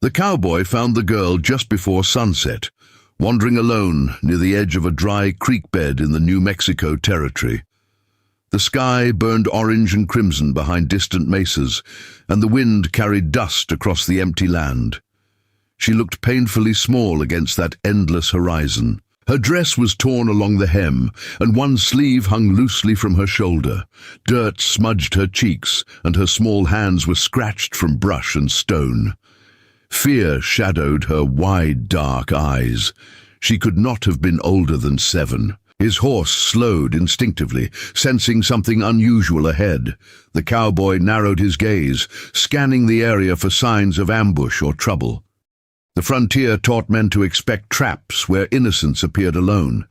The cowboy found the girl just before sunset, wandering alone near the edge of a dry creek bed in the New Mexico territory. The sky burned orange and crimson behind distant mesas, and the wind carried dust across the empty land. She looked painfully small against that endless horizon. Her dress was torn along the hem, and one sleeve hung loosely from her shoulder. Dirt smudged her cheeks, and her small hands were scratched from brush and stone. Fear shadowed her wide, dark eyes. She could not have been older than 7. His horse slowed instinctively, sensing something unusual ahead. The cowboy narrowed his gaze, scanning the area for signs of ambush or trouble. The frontier taught men to expect traps where innocence appeared alone.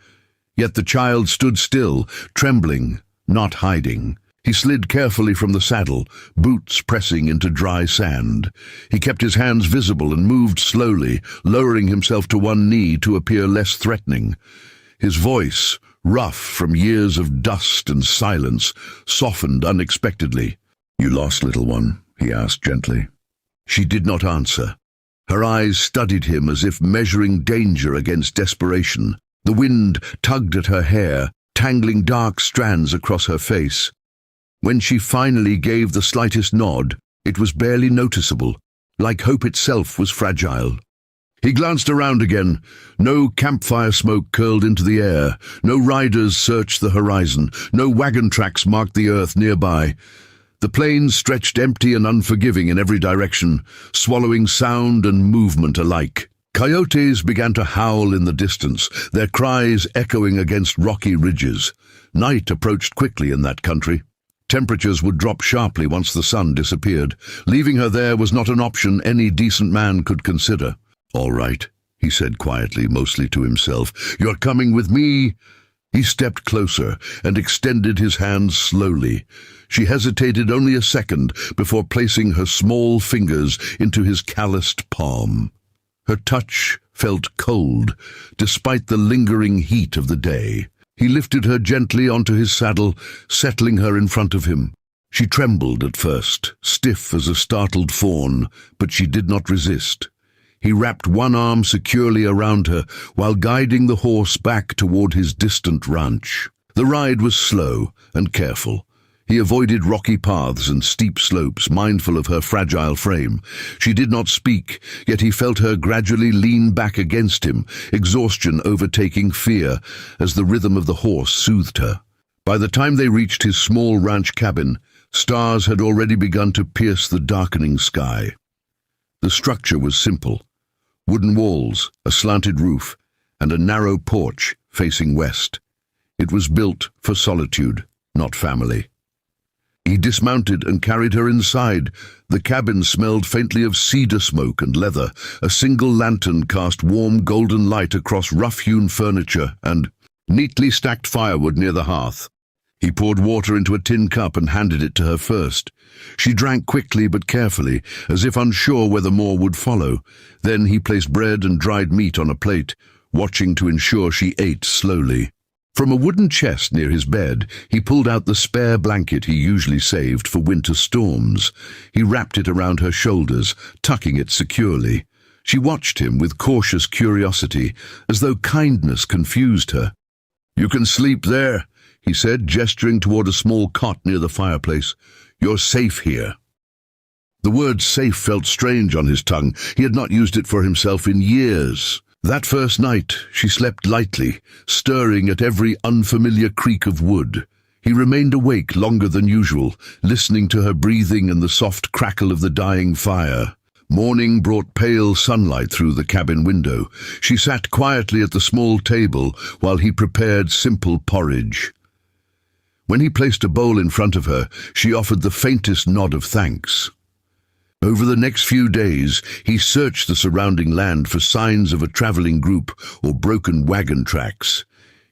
Yet the child stood still, trembling, not hiding. He slid carefully from the saddle, boots pressing into dry sand. He kept his hands visible and moved slowly, lowering himself to one knee to appear less threatening. His voice, rough from years of dust and silence, softened unexpectedly. "You lost, little one?" he asked gently. She did not answer. Her eyes studied him as if measuring danger against desperation. The wind tugged at her hair, tangling dark strands across her face. When she finally gave the slightest nod, it was barely noticeable, like hope itself was fragile. He glanced around again. No campfire smoke curled into the air. No riders searched the horizon. No wagon tracks marked the earth nearby. The plains stretched empty and unforgiving in every direction, swallowing sound and movement alike. Coyotes began to howl in the distance, their cries echoing against rocky ridges. Night approached quickly in that country. Temperatures would drop sharply once the sun disappeared. Leaving her there was not an option any decent man could consider. "All right," he said quietly, mostly to himself. "You're coming with me?" He stepped closer and extended his hands slowly. She hesitated only a second before placing her small fingers into his calloused palm. Her touch felt cold, despite the lingering heat of the day. He lifted her gently onto his saddle, settling her in front of him. She trembled at first, stiff as a startled fawn, but she did not resist. He wrapped one arm securely around her while guiding the horse back toward his distant ranch. The ride was slow and careful. He avoided rocky paths and steep slopes, mindful of her fragile frame. She did not speak, yet he felt her gradually lean back against him, exhaustion overtaking fear as the rhythm of the horse soothed her. By the time they reached his small ranch cabin, stars had already begun to pierce the darkening sky. The structure was simple. Wooden walls, a slanted roof, and a narrow porch facing west. It was built for solitude, not family. He dismounted and carried her inside. The cabin smelled faintly of cedar smoke and leather. A single lantern cast warm golden light across rough-hewn furniture and neatly stacked firewood near the hearth. He poured water into a tin cup and handed it to her first. She drank quickly but carefully, as if unsure whether more would follow. Then he placed bread and dried meat on a plate, watching to ensure she ate slowly. From a wooden chest near his bed, he pulled out the spare blanket he usually saved for winter storms. He wrapped it around her shoulders, tucking it securely. She watched him with cautious curiosity, as though kindness confused her. "You can sleep there," he said, gesturing toward a small cot near the fireplace. "You're safe here." The word safe felt strange on his tongue. He had not used it for himself in years. That first night, she slept lightly, stirring at every unfamiliar creak of wood. He remained awake longer than usual, listening to her breathing and the soft crackle of the dying fire. Morning brought pale sunlight through the cabin window. She sat quietly at the small table while he prepared simple porridge. When he placed a bowl in front of her, she offered the faintest nod of thanks. Over the next few days, he searched the surrounding land for signs of a traveling group or broken wagon tracks.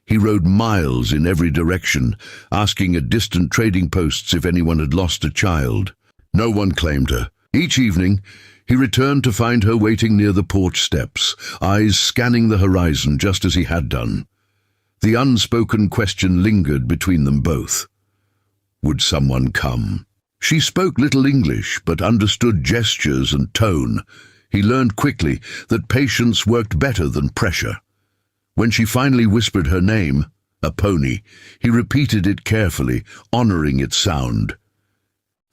He rode miles in every direction, asking at distant trading posts if anyone had lost a child. No one claimed her. Each evening, he returned to find her waiting near the porch steps, eyes scanning the horizon just as he had done. The unspoken question lingered between them both. Would someone come? She spoke little English, but understood gestures and tone. He learned quickly that patience worked better than pressure. When she finally whispered her name, a pony, he repeated it carefully, honoring its sound.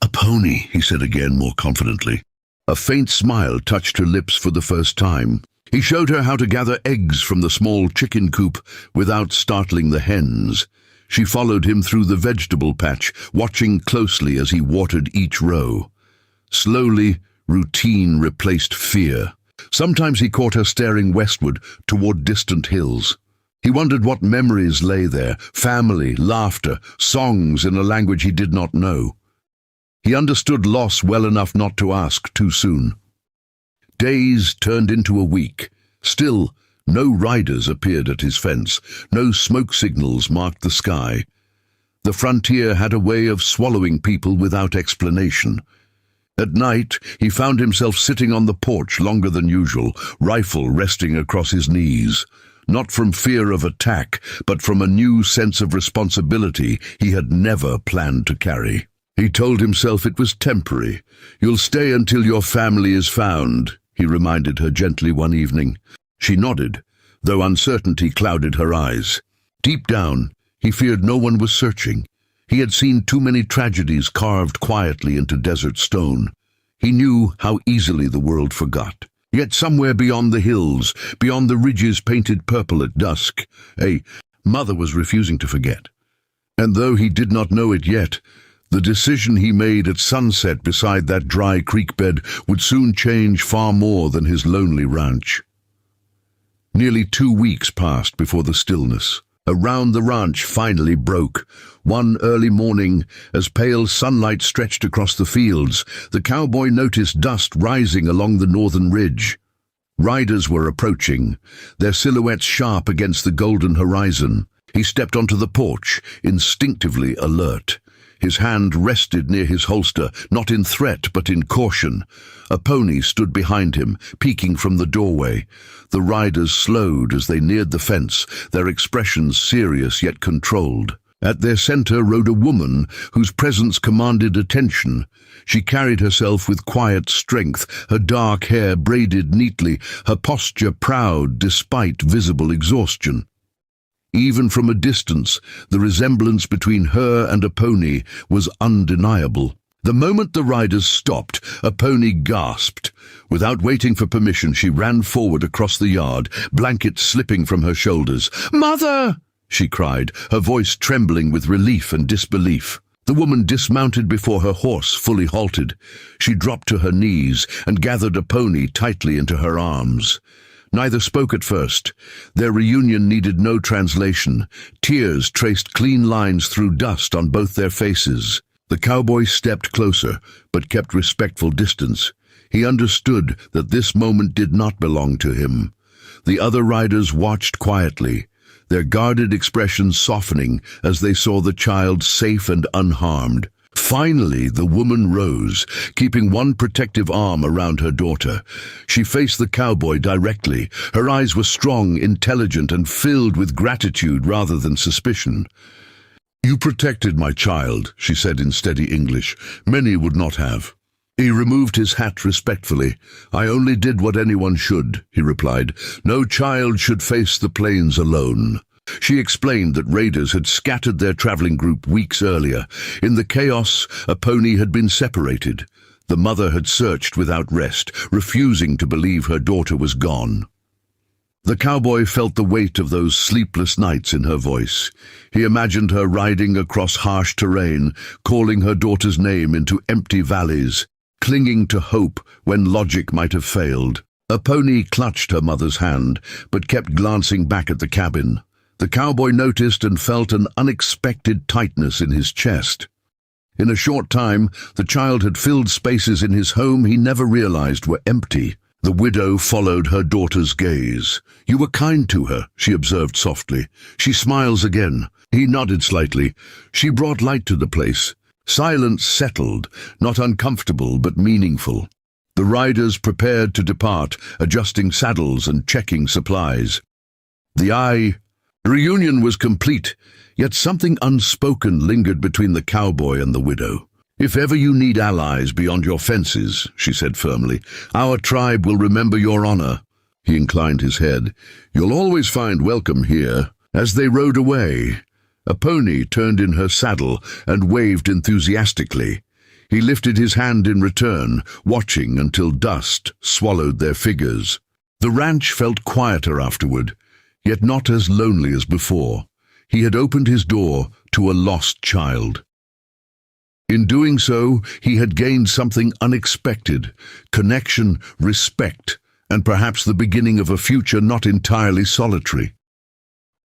"A pony," he said again more confidently. A faint smile touched her lips for the first time. He showed her how to gather eggs from the small chicken coop without startling the hens. She followed him through the vegetable patch, watching closely as he watered each row. Slowly, routine replaced fear. Sometimes he caught her staring westward toward distant hills. He wondered what memories lay there, family, laughter, songs in a language he did not know. He understood loss well enough not to ask too soon. Days turned into a week. Still, no riders appeared at his fence. No smoke signals marked the sky. The frontier had a way of swallowing people without explanation. At night, he found himself sitting on the porch longer than usual, rifle resting across his knees. Not from fear of attack, but from a new sense of responsibility he had never planned to carry. He told himself it was temporary. "You'll stay until your family is found," he reminded her gently one evening. She nodded, though uncertainty clouded her eyes. Deep down, he feared no one was searching. He had seen too many tragedies carved quietly into desert stone. He knew how easily the world forgot. Yet somewhere beyond the hills, beyond the ridges painted purple at dusk, a mother was refusing to forget. And though he did not know it yet, the decision he made at sunset beside that dry creek bed would soon change far more than his lonely ranch. Nearly 2 weeks passed before the stillness around the ranch finally broke. One early morning, as pale sunlight stretched across the fields, the cowboy noticed dust rising along the northern ridge. Riders were approaching, their silhouettes sharp against the golden horizon. He stepped onto the porch, instinctively alert. His hand rested near his holster, not in threat but in caution. A pony stood behind him, peeking from the doorway. The riders slowed as they neared the fence, their expressions serious yet controlled. At their center rode a woman whose presence commanded attention. She carried herself with quiet strength, her dark hair braided neatly, her posture proud despite visible exhaustion. Even from a distance, the resemblance between her and a pony was undeniable. The moment the riders stopped, a pony gasped. Without waiting for permission, she ran forward across the yard, blankets slipping from her shoulders. "Mother!" she cried, her voice trembling with relief and disbelief. The woman dismounted before her horse fully halted. She dropped to her knees and gathered a pony tightly into her arms. Neither spoke at first. Their reunion needed no translation. Tears traced clean lines through dust on both their faces. The cowboy stepped closer, but kept respectful distance. He understood that this moment did not belong to him. The other riders watched quietly, their guarded expressions softening as they saw the child safe and unharmed. Finally, the woman rose, keeping one protective arm around her daughter. She faced the cowboy directly. Her eyes were strong, intelligent, and filled with gratitude rather than suspicion. "You protected my child," she said in steady English. "Many would not have." He removed his hat respectfully. "I only did what anyone should," he replied. "No child should face the plains alone." She explained that raiders had scattered their traveling group weeks earlier. In the chaos, a pony had been separated. The mother had searched without rest, refusing to believe her daughter was gone. The cowboy felt the weight of those sleepless nights in her voice. He imagined her riding across harsh terrain, calling her daughter's name into empty valleys, clinging to hope when logic might have failed. A pony clutched her mother's hand, but kept glancing back at the cabin. The cowboy noticed and felt an unexpected tightness in his chest. In a short time, the child had filled spaces in his home he never realized were empty. The widow followed her daughter's gaze. "You were kind to her," she observed softly. "She smiles again." He nodded slightly. She brought light to the place. Silence settled, not uncomfortable but meaningful. The riders prepared to depart, adjusting saddles and checking supplies. The reunion was complete, yet something unspoken lingered between the cowboy and the widow. "If ever you need allies beyond your fences," she said firmly, "our tribe will remember your honor." He inclined his head. "You'll always find welcome here." As they rode away, a pony turned in her saddle and waved enthusiastically. He lifted his hand in return, watching until dust swallowed their figures. The ranch felt quieter afterward, yet not as lonely as before. He had opened his door to a lost child. In doing so, he had gained something unexpected: connection, respect, and perhaps the beginning of a future not entirely solitary.